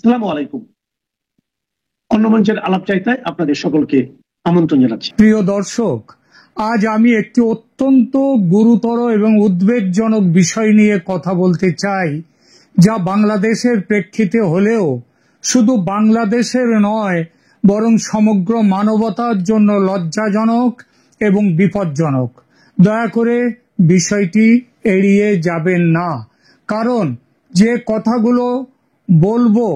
আসসালামু আলাইকুম। অন্য মঞ্চের আলাপচারিতায় আপনাদের সকলকে আমন্ত্রণ জানাচ্ছি। প্রিয় দর্শক, আজ আমি একটি অত্যন্ত গুরুতর এবং উদ্বেগজনক বিষয় নিয়ে কথা বলতে চাই, যা বাংলাদেশের প্রেক্ষিতে হলেও শুধু বাংলাদেশের নয়, বরং সমগ্র মানবতার জন্য লজ্জাজনক এবং বিপজ্জনক। দয়া করে বিষয়টি এড়িয়ে যাবেন না, কারণ যে কথাগুলো বলবো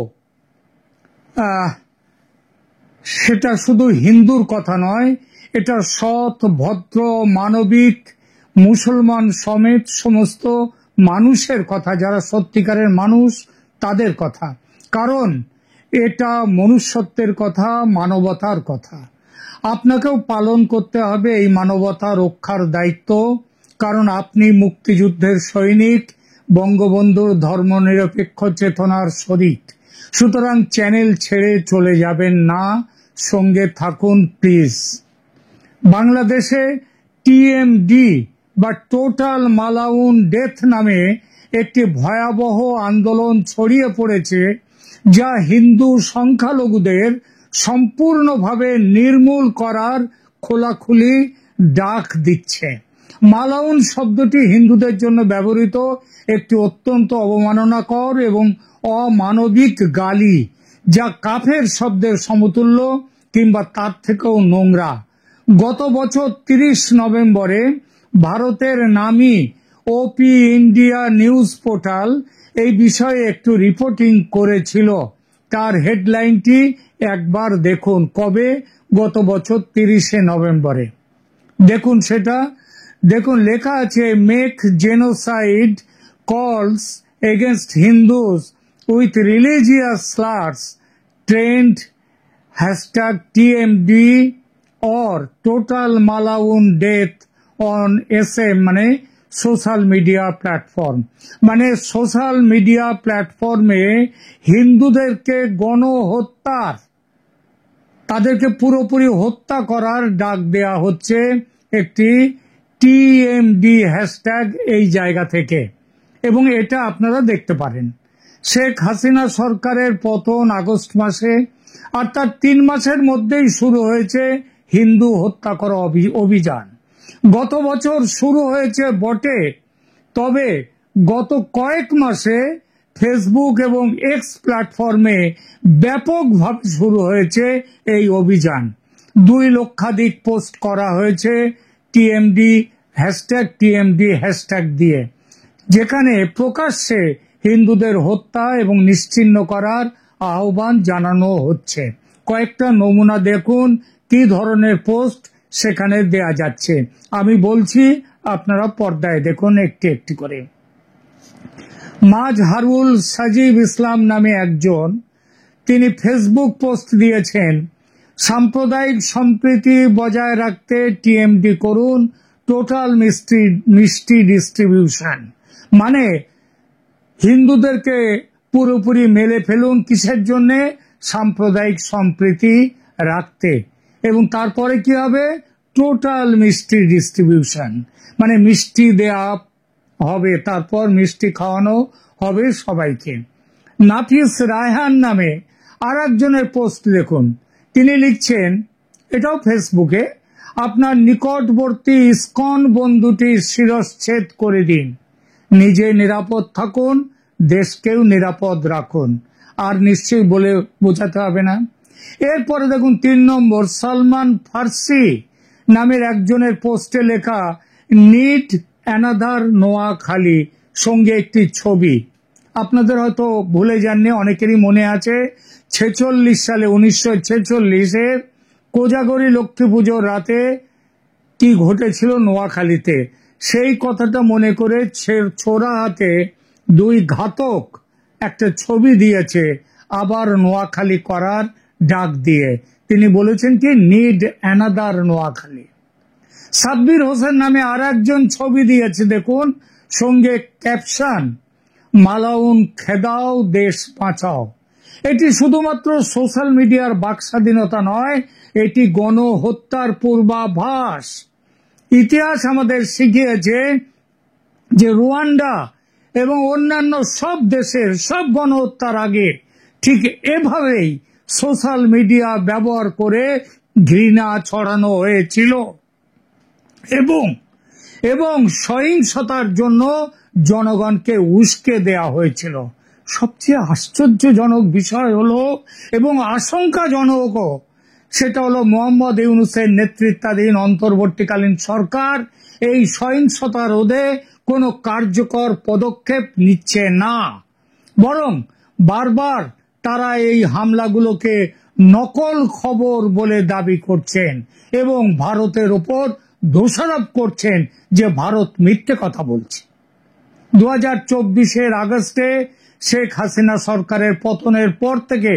সেটা শুধু হিন্দুর কথা নয়, এটা সৎ, ভদ্র, মানবিক, মুসলমান সমেত সমস্ত মানুষের কথা, যারা সত্যিকারের মানুষ তাদের কথা। কারণ এটা মনুষ্যত্বের কথা, মানবতার কথা। আপনাকেও পালন করতে হবে এই মানবতা রক্ষার দায়িত্ব, কারণ আপনি মুক্তিযুদ্ধের সৈনিক, বঙ্গবন্ধুর ধর্মনিরপেক্ষ চেতনার শরিক। সুতরাং চ্যানেল ছেড়ে চলে যাবেন না, সঙ্গে থাকুন প্লিজ। বাংলাদেশে টিএমডি বা টোটাল মালাউন ডেথ নামে একটি ভয়াবহ আন্দোলন ছড়িয়ে পড়েছে, যা হিন্দু সংখ্যালঘুদের সম্পূর্ণভাবে নির্মূল করার খোলাখুলি ডাক দিচ্ছে। মালাউন শব্দটি হিন্দুদের জন্য ব্যবহৃত একটি অত্যন্ত অবমাননাকর এবং অমানবিক গালি, যা কাফের শব্দের সমতুল্য কিংবা তার থেকেও নোংরা। গত বছর 30 নভেম্বরে ভারতের নামী ওপি ইন্ডিয়া নিউজ পোর্টাল এই বিষয়ে একটু রিপোর্টিং করেছিল। তার হেডলাইনটি একবার দেখুন। কবে? গত বছর 30 নভেম্বরে। দেখুন সেটা, দেখুন লেখা আছে, make genocide calls against Hindus with religious slurs trend #TMD or total Malaun death on SM, মানে সোশ্যাল মিডিয়া প্ল্যাটফর্ম। মানে সোশ্যাল মিডিয়া প্ল্যাটফর্মে হিন্দুদেরকে গণহত্যার, তাদেরকে পুরোপুরি হত্যা করার ডাক দেয়া হচ্ছে একটি টিএমডি হ্যাশট্যাগ এই জায়গা থেকে। এবং এটা আপনারা দেখতে পারেন। শেখ হাসিনা সরকারের পতন আগস্ট মাসে, আর তার 3 মাসের মধ্যেই শুরু হয়েছে হিন্দু হত্যা করা অভিযান। গত বছর শুরু হয়েছে বটে, তবে গত কয়েক মাসে ফেসবুক এবং এক্স প্ল্যাটফর্মে ব্যাপকভাবে শুরু হয়েছে এই অভিযান। 2 লক্ষাধিক পোস্ট করা হয়েছে টিএমডি হ্যাশট্যাগ দিয়ে, যেখানে প্রকাশ্যে হিন্দুদের হত্যা এবং নিশ্চিহ্ন করার আহ্বান জানানো হচ্ছে। কয়েকটা নমুনা দেখুন কি ধরনের পোস্ট সেখানে দেয়া যাচ্ছে। আমি বলছি, আপনারা পর্দায় দেখুন একটি একটি করে। মাজহারুল সাজিব ইসলাম নামে একজন, তিনি ফেসবুক পোস্ট দিয়েছেন, সাম্প্রদায়িক সম্প্রীতি বজায় রাখতে টিএমডি করুন টোটাল মিষ্টি ডিস্ট্রিবিউশন। মানে হিন্দুদেরকে পুরোপুরি মেলে ফেলুন, কিসের জন্য? সাম্প্রদায়িক সম্প্রীতি রাখতে। এবং তারপরে কি হবে? টোটাল মিষ্টি ডিস্ট্রিবিউশন, মানে মিষ্টি দেয়া হবে, তারপর মিষ্টি খাওয়ানো হবে সবাইকে। নাফিস রায়হান নামে আর একজনের পোস্ট দেখুন। তিনি লিখছেন, এটাও ফেসবুকে, আপনার নিকটবর্তী ইসকন বন্ধুটির শিরশ্ছেদ করে দিন, নিজে নিরাপদ থাকুন, দেশকেও নিরাপদ রাখুন। আর নিশ্চয়ই বলে বোঝাতে হবে না। এরপরে দেখুন 3 নম্বর, সালমান ফার্সি নামের একজনের পোস্টে লেখা, নিড অ্যানাদার নোয়াখালী, সঙ্গে একটি ছবি। আপনাদের হয়তো ভুলে যাননি, অনেকেরই মনে আছে 1946 সালে 1946-এর কোজাগরী লক্ষ্মী পুজোর রাতে কি ঘটেছিল নোয়াখালীতে। সেই কথাটা মনে করে ছোড়া হাতে 2 ঘাতক একটা ছবি দিয়েছে, আবার নোয়াখালী করার ডাক দিয়ে। তিনি বলেছেন কি, নিড অ্যানাদার নোয়াখালী। সাব্বির হোসেন নামে আর একজন ছবি দিয়েছে, দেখুন, সঙ্গে ক্যাপশন, মালাউন খেদাও, দেশ বাঁচাও। এটি শুধুমাত্র সোশ্যাল মিডিয়ার বাক স্বাধীনতা নয়, এটি গণহত্যার পূর্বাভাস। ইতিহাস আমাদের শিখিয়েছে যে রুয়ান্ডা এবং অন্যান্য সব দেশের সব গণহত্যার আগে ঠিক এভাবেই সোশ্যাল মিডিয়া ব্যবহার করে ঘৃণা ছড়ানো হয়েছিল এবং সহিংসতার জন্য জনগণকে উস্কে দেয়া হয়েছিল। সবচেয়ে আশ্চর্যজনক বিষয় হলো এবং আশঙ্কাজনকও, সেটা হলো মোহাম্মদ ইউনূসের নেতৃত্বাধীন অন্তর্বর্তীকালীন সরকার এই সহিংসতা রোধে কোনো কার্যকর পদক্ষেপ নিচ্ছে না, বরং বারবার তারা এই হামলাগুলোকে নকল খবর বলে দাবি করছেন এবং ভারতের ওপর দোষারোপ করছেন যে ভারত মিথ্যে কথা বলছে। 2024 আগস্টে শেখ হাসিনা সরকারের পতনের পর থেকে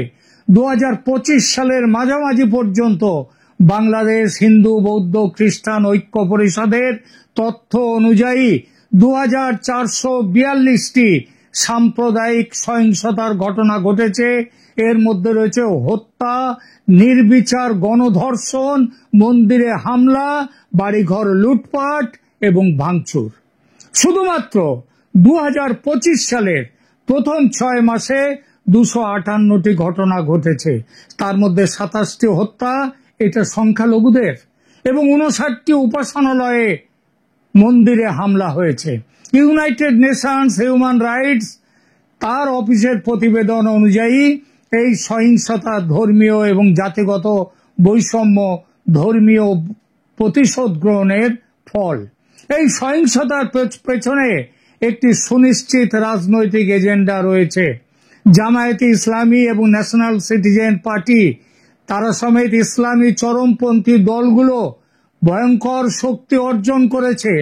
2025 সালের মাঝামাঝি পর্যন্ত বাংলাদেশ হিন্দু বৌদ্ধ খ্রিস্টান ঐক্য পরিষদের তথ্য অনুযায়ী 2442টি সাম্প্রদায়িক সহিংসতার ঘটনা ঘটেছে। এর মধ্যে রয়েছে হত্যা, নির্বিচার গণধর্ষণ, মন্দিরে হামলা, বাড়িঘর লুটপাট এবং ভাঙচুর। শুধুমাত্র 2025 সালের প্রথম 6 মাসে 258টি ঘটনা ঘটেছে। তার মধ্যে 27টি হত্যা, এটা সংখ্যালঘুদের, এবং 59টি উপাসনালয়ে মন্দিরে হামলা হয়েছে। ইউনাইটেড নেশনস হিউম্যান রাইটস তার অফিসের প্রতিবেদন অনুযায়ী এই সহিংসতা ধর্মীয় এবং জাতিগত বৈষম্য, ধর্মীয় প্রতিশোধ গ্রহণের ফল। এই সহিংসতার পেছনে একটি সুনিশ্চিত রাজনৈতিক এজেন্ডা রয়েছে। জামায়াতে ইসলামী এবং ন্যাশনাল সিটিজেন পার্টি তারা সমেত ইসলামী চরমপন্থী দলগুলো ভয়ঙ্কর শক্তি অর্জন করেছে।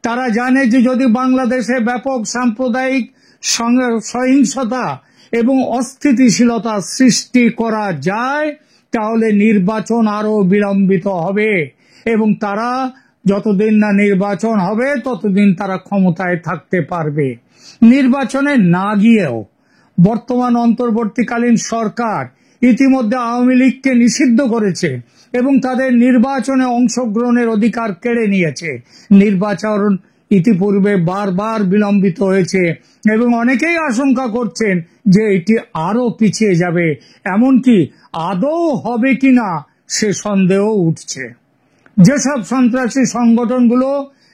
তারা জানে যে যদি বাংলাদেশে ব্যাপক সাম্প্রদায়িক সহিংসতা এবং অস্থিতিশীলতা সৃষ্টি করা যায় তাহলে নির্বাচন আরো বিলম্বিত হবে এবং তারা যতদিন না নির্বাচন হবে ততদিন তারা ক্ষমতায় থাকতে পারবে। নির্বাচনে না গিয়েও বর্তমান অন্তর্বর্তীকালীন সরকার ইতিমধ্যে আওয়ামী লীগকে নিষিদ্ধ করেছে এবং তাদের নির্বাচনে অংশগ্রহণের অধিকার কেড়ে নিয়েছে। নির্বাচন ইতিপূর্বে বারবার বিলম্বিত হয়েছে এবং অনেকেই আশঙ্কা করছেন যে এটি আরো পিছিয়ে যাবে, এমনকি আদৌ হবে কিনা সে সন্দেহ উঠছে। যেসব সন্ত্রাসী সংগঠনগুলো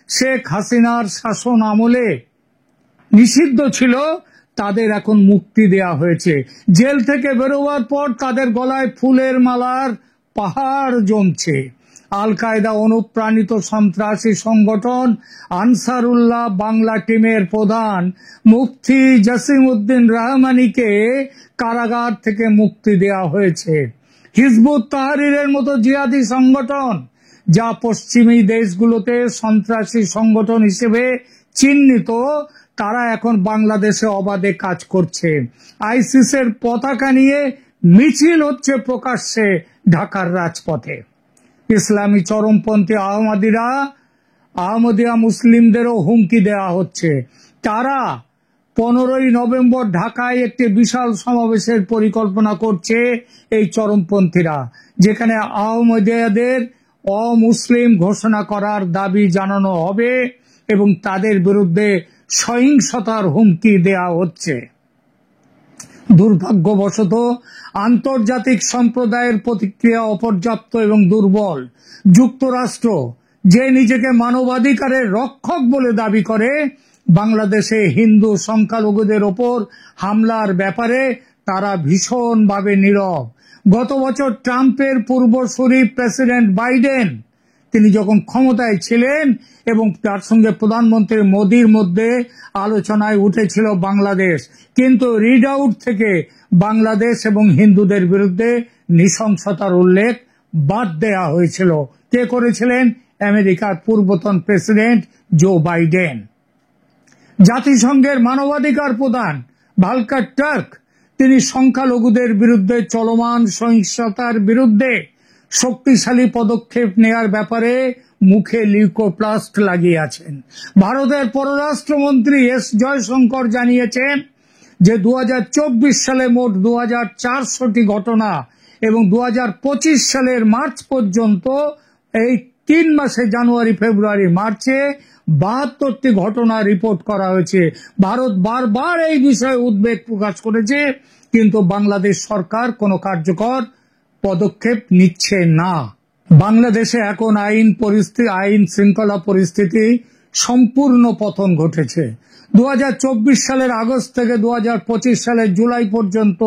শেখ হাসিনার শাসন আমলে নিষিদ্ধ ছিল তাদের এখন মুক্তি দেয়া হয়েছে। জেল থেকে বেরোবার পর তাদের গলায় ফুলের মালার পাহাড় জমছে। আল কায়দা অনুপ্রাণিত সন্ত্রাসী সংগঠন আনসারুল্লাহ বাংলা টিমের প্রধান মুফতি জসিমউদ্দিন রহমানীকে কারাগার থেকে মুক্তি দেয়া হয়েছে। হিজবুত তাহরীরের মতো জিহাদি সংগঠন যা পশ্চিমী দেশগুলোতে সন্ত্রাসী সংগঠন হিসেবে চিহ্নিত, তারা এখন বাংলাদেশে অবাধে কাজ করছে। আইসিসের পতাকা নিয়ে মিছিল হচ্ছে প্রকাশ্যে ঢাকার রাজপথে। ইসলামী চরমপন্থী আহমদিয়া মুসলিমদেরও হুমকি দেওয়া হচ্ছে। তারা 15ই নভেম্বর ঢাকায় একটি বিশাল সমাবেশের পরিকল্পনা করছে এই চরমপন্থীরা, যেখানে আহমদিয়াদের অমুসলিম ঘোষণা করার দাবি জানানো হবে এবং তাদের বিরুদ্ধে সহিংসতার হুমকি দেয়া হচ্ছে। দুর্ভাগ্যবশত আন্তর্জাতিক সম্প্রদায়ের প্রতিক্রিয়া অপর্যাপ্ত এবং দুর্বল। যুক্তরাষ্ট্র, যে নিজেকে মানবাধিকারের রক্ষক বলে দাবি করে, বাংলাদেশে হিন্দু সংখ্যালঘুদের ওপর হামলার ব্যাপারে তারা ভীষণভাবে নীরব। গত বছর ট্রাম্পের পূর্বসূরি প্রেসিডেন্ট বাইডেন, তিনি যখন ক্ষমতায় ছিলেন এবং তার সঙ্গে প্রধানমন্ত্রী মোদির মধ্যে আলোচনায় উঠেছিল বাংলাদেশ, কিন্তু রিড আউট থেকে বাংলাদেশ এবং হিন্দুদের বিরুদ্ধে নৃশংসতার উল্লেখ বাদ দেয়া হয়েছিল। কে করেছিলেন? আমেরিকার পূর্বতন প্রেসিডেন্ট জো বাইডেন। জাতিসংঘের মানবাধিকার প্রধান ভালকার টার্ক, তিনি সংখ্যালঘুদের বিরুদ্ধে চলমান সহিংসতার বিরুদ্ধে শক্তিশালী পদক্ষেপ নেয়ার ব্যাপারে মুখে লিউকোপ্লাস্ট লাগিয়ে আছেন। ভারতের পররাষ্ট্রমন্ত্রী এস জয়শঙ্কর জানিয়েছেন যে 2024 সালে মোট 2400টি ঘটনা এবং 2025 সালের মার্চ পর্যন্ত এই 3 মাসে জানুয়ারি ফেব্রুয়ারি মার্চে 72টি ঘটনা রিপোর্ট করা হয়েছে। ভারত বারবার এই বিষয়ে উদ্বেগ প্রকাশ করেছে কিন্তু বাংলাদেশ সরকার কোনো কার্যকর পদক্ষেপ নিচ্ছে না। বাংলাদেশে এখন আইন শৃঙ্খলা পরিস্থিতি সম্পূর্ণ পতন ঘটেছে। 2024 সালের আগস্ট থেকে 2025 সালের জুলাই পর্যন্ত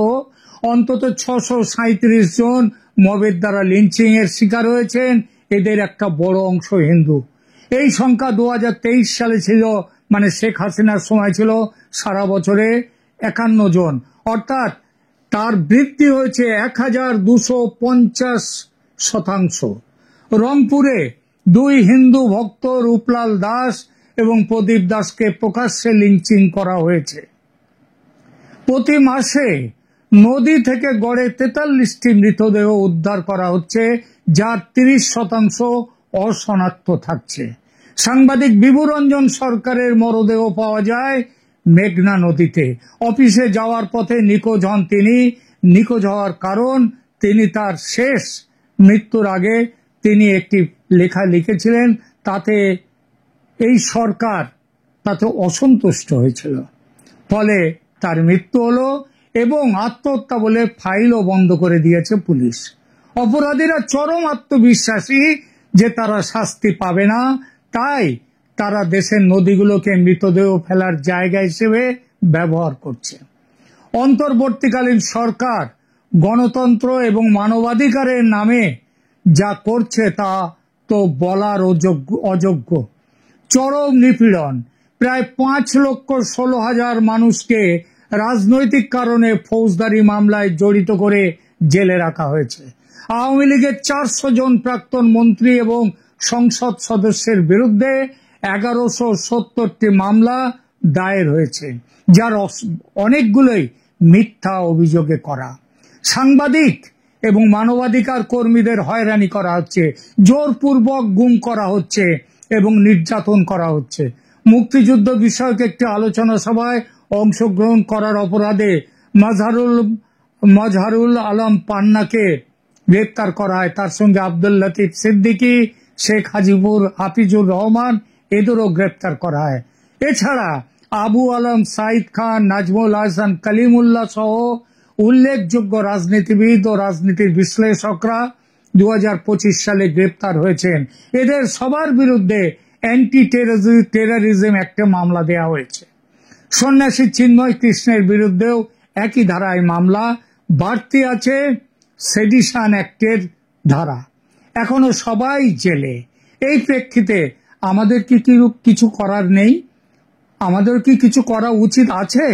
অন্তত 637 জন মবের দ্বারা লিঞ্চিং এর শিকার হয়েছেন। এদের একটা বড় অংশ হিন্দু। এই সংখ্যা 2023 সালে ছিল, মানে শেখ হাসিনার সময় ছিল সারা বছরে 51 জন, অর্থাৎ তার বৃদ্ধি হয়েছে 1250%। রংপুরে 2 হিন্দু ভক্ত রূপলাল দাস এবং প্রদীপ দাসকে প্রকাশ্যে লিঞ্চিং করা হয়েছে। প্রতি মাসে নদী থেকে গড়ে 43টি মৃতদেহ উদ্ধার করা হচ্ছে, যার 30% অশনাক্ত থাকছে। সাংবাদিক বিভুরঞ্জন সরকারের মরদেহ পাওয়া যায় মেঘনা নদীতে। অফিসে যাওয়ার পথে নিখোঁজ হন তিনি। নিখোঁজ হওয়ার কারণ, তিনি তার শেষ মৃত্যুর আগে তিনি একটি লেখা লিখেছিলেন, তাতে এই সরকার তাতে অসন্তুষ্ট হয়েছিল। ফলে তার মৃত্যু হলো এবং আত্মহত্যা বলে ফাইলও বন্ধ করে দিয়েছে পুলিশ। অপরাধীরা চরম আত্মবিশ্বাসী যে তারা শাস্তি পাবে না, তাই তারা দেশের নদীগুলোকে মৃতদেহ ফেলার জায়গা হিসেবে ব্যবহার করছে। অন্তর্বর্তীকালীন সরকার গণতন্ত্র এবং মানবাধিকারের নামে যা করছে তা তো বলার অযোগ্য। চরম নিপীড়ন, প্রায় 5,16,000 মানুষকে রাজনৈতিক কারণে ফৌজদারি মামলায় জড়িত করে জেলে রাখা হয়েছে। আওয়ামী লীগের 400 জন প্রাক্তন মন্ত্রী এবং সংসদ সদস্যের বিরুদ্ধে 1170টি মামলা দায়ের হয়েছে, যার অনেকগুলোই মিথ্যা অভিযোগে করা। সাংবাদিক এবং মানবাধিকার কর্মীদের হয়রানি করা হচ্ছে, জোরপূর্বক গুম করা হচ্ছে এবং নির্যাতন করা হচ্ছে। মুক্তিযুদ্ধ বিষয়ক একটি আলোচনা সভায় অংশগ্রহণ করার অপরাধে মজহারুল আলম পান্নাকে গ্রেপ্তার করা হয়। তার সঙ্গে আব্দুল লতিফ সিদ্দিকী, শেখ হাফিজুর রহমান এদেরও গ্রেপ্তার করা হয়। এছাড়া আবু আলম, সাইদ খান, নাজমুল হাসান, কালিমুল্লাহ সহ উল্লেখযোগ্য রাজনীতিবিদ ও রাজনীতির বিশ্লেষকরা 2025 সালে গ্রেপ্তার হয়েছেন। এদের সবার বিরুদ্ধে অ্যান্টি টেররিজম অ্যাক্টে মামলা দেওয়া হয়েছে। সন্ন্যাসী চিন্ময় কৃষ্ণের বিরুদ্ধেও একই ধারায় মামলা। বাড়তি আছে সেডিশন অ্যাক্টের ধারা। এখনো সবাই জেলে। এই প্রেক্ষিতে আমাদের কি কিছু করার নেই? আমাদের কি কিছু করা উচিত আছে?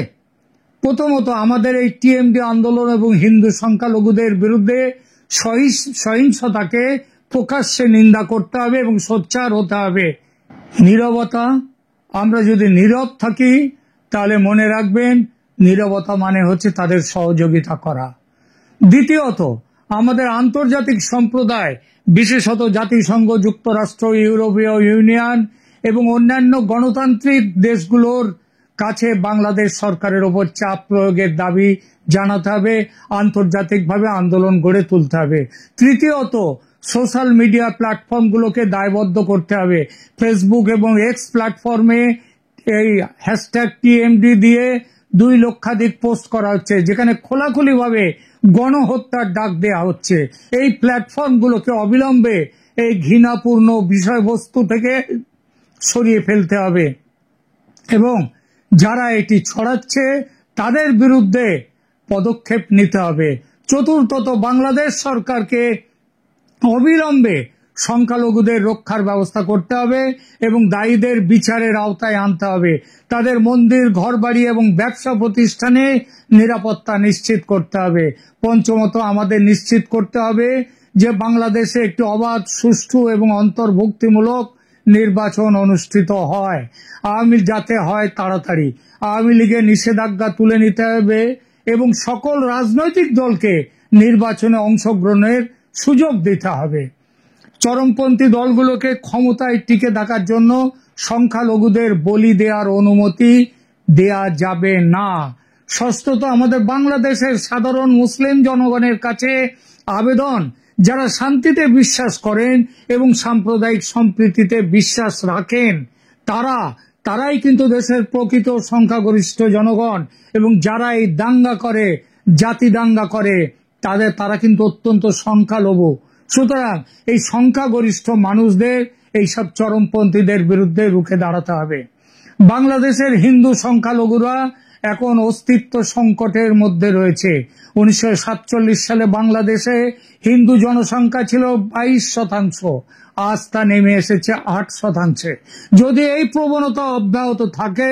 প্রথমত, আমাদের এই টিএমডি আন্দোলন এবং হিন্দু সংখ্যালঘুদের বিরুদ্ধে সহিংসতাকে প্রকাশ্যে নিন্দা করতে হবে এবং সোচ্চার হতে হবে। নীরবতা, আমরা যদি নীরব থাকি তাহলে মনে রাখবেন নীরবতা মানে হচ্ছে তাদের সহযোগিতা করা। দ্বিতীয়ত, আমাদের আন্তর্জাতিক সম্প্রদায়, বিশেষত জাতিসংঘ, যুক্তরাষ্ট্র, ইউরোপীয় ইউনিয়ন এবং অন্যান্য গণতান্ত্রিক দেশগুলোর কাছে বাংলাদেশ সরকারের ওপর চাপ প্রয়োগের দাবি জানাতে হবে, আন্তর্জাতিকভাবে আন্দোলন গড়ে তুলতে হবে। তৃতীয়ত, সোশ্যাল মিডিয়া প্ল্যাটফর্মগুলোকে দায়বদ্ধ করতে হবে। ফেসবুক এবং এক্স প্ল্যাটফর্মে এই হ্যাশট্যাগ টিএমডি দিয়ে 2 লক্ষাধিক পোস্ট করা হচ্ছে, যেখানে খোলাখুলিভাবে গণহত্যার ডাক দেয়া হচ্ছে। এই প্ল্যাটফর্মগুলোকে অবিলম্বে এই ঘৃণাপূর্ণ বিষয়বস্তু থেকে সরিয়ে ফেলতে হবে এবং যারা এটি ছড়াচ্ছে তাদের বিরুদ্ধে পদক্ষেপ নিতে হবে। চতুর্থত, বাংলাদেশ সরকারকে অবিলম্বে সংখ্যালঘুদের রক্ষার ব্যবস্থা করতে হবে এবং দায়ীদের বিচারের আওতায় আনতে হবে। তাদের মন্দির, ঘরবাড়ি এবং ব্যবসা প্রতিষ্ঠানে নিরাপত্তা নিশ্চিত করতে হবে। পঞ্চমত, আমাদের নিশ্চিত করতে হবে যে বাংলাদেশে একটি অবাধ, সুষ্ঠু এবং অন্তর্ভুক্তিমূলক নির্বাচন অনুষ্ঠিত হয়, যাতে হয় তাড়াতাড়ি। আওয়ামী লীগের নিষেধাজ্ঞা তুলে নিতে হবে এবং সকল রাজনৈতিক দলকে নির্বাচনে অংশগ্রহণের সুযোগ দিতে হবে। চরমপন্থী দলগুলোকে ক্ষমতায় টিকে থাকার জন্য সংখ্যালঘুদের বলি দেওয়ার অনুমতি দেয়া যাবে না। ষষ্ঠত, আমাদের বাংলাদেশের সাধারণ মুসলিম জনগণের কাছে আবেদন, যারা শান্তিতে বিশ্বাস করেন এবং সাম্প্রদায়িক সম্প্রীতিতে বিশ্বাস রাখেন, তারাই কিন্তু দেশের প্রকৃত সংখ্যাগরিষ্ঠ জনগণ, এবং যারা এই দাঙ্গা করে জাতি দাঙ্গা করে তারা কিন্তু অত্যন্ত সংখ্যালঘু। সুতরাং এই সংখ্যাগরিষ্ঠ মানুষদের এইসব চরমপন্থীদের বিরুদ্ধে রুখে দাঁড়াতে হবে। বাংলাদেশের হিন্দু সংখ্যালঘুরা এখন অস্তিত্ব সংকটের মধ্যে রয়েছে। 1947 সালে বাংলাদেশে হিন্দু জনসংখ্যা ছিল 22%, আজ তা নেমে এসেছে 8%। যদি এই প্রবণতা অব্যাহত থাকে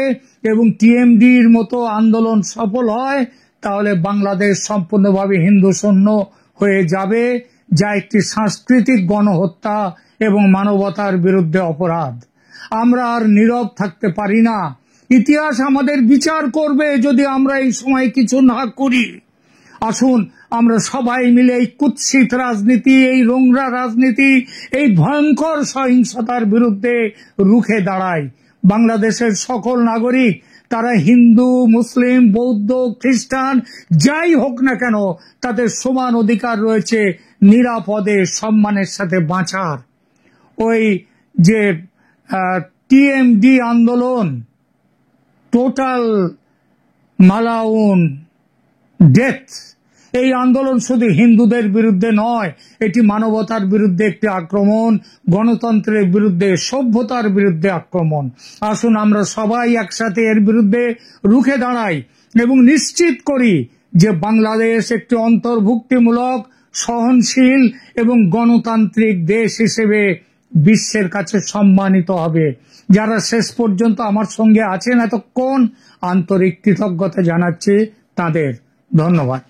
এবং টিএমডির মতো আন্দোলন সফল হয়, তাহলে বাংলাদেশ সম্পূর্ণভাবে হিন্দু শূন্য হয়ে যাবে, যা একটি সাংস্কৃতিক গণহত্যা এবং মানবতার বিরুদ্ধে অপরাধ। আমরা আর নীরব থাকতে পারি না। ইতিহাস আমাদের বিচার করবে যদি আমরা এই সময় কিছু না করি। আসুন আমরা সবাই মিলে এই কুৎসিত রাজনীতি, এই নোংরা রাজনীতি, এই ভয়ঙ্কর সহিংসতার বিরুদ্ধে রুখে দাঁড়াই। বাংলাদেশের সকল নাগরিক, তারা হিন্দু, মুসলিম, বৌদ্ধ, খ্রিস্টান যাই হোক না কেন, তাদের সমান অধিকার রয়েছে নিরাপদে সম্মানের সাথে বাঁচার। ওই যে টিএমডি আন্দোলন, টোটাল মালাউন ডেথ, এই আন্দোলন শুধু হিন্দুদের বিরুদ্ধে নয়, এটি মানবতার বিরুদ্ধে একটি আক্রমণ, গণতন্ত্রের বিরুদ্ধে, সভ্যতার বিরুদ্ধে আক্রমণ। আসুন আমরা সবাই একসাথে এর বিরুদ্ধে রুখে দাঁড়াই এবং নিশ্চিত করি যে বাংলাদেশ একটি অন্তর্ভুক্তিমূলক, সহনশীল এবং গণতান্ত্রিক দেশ হিসেবে বিশ্বের কাছে সম্মানিত হবে। যারা শেষ পর্যন্ত আমার সঙ্গে আছেন এতক্ষণ, আন্তরিক কৃতজ্ঞতা জানাচ্ছি তাদের। ধন্যবাদ।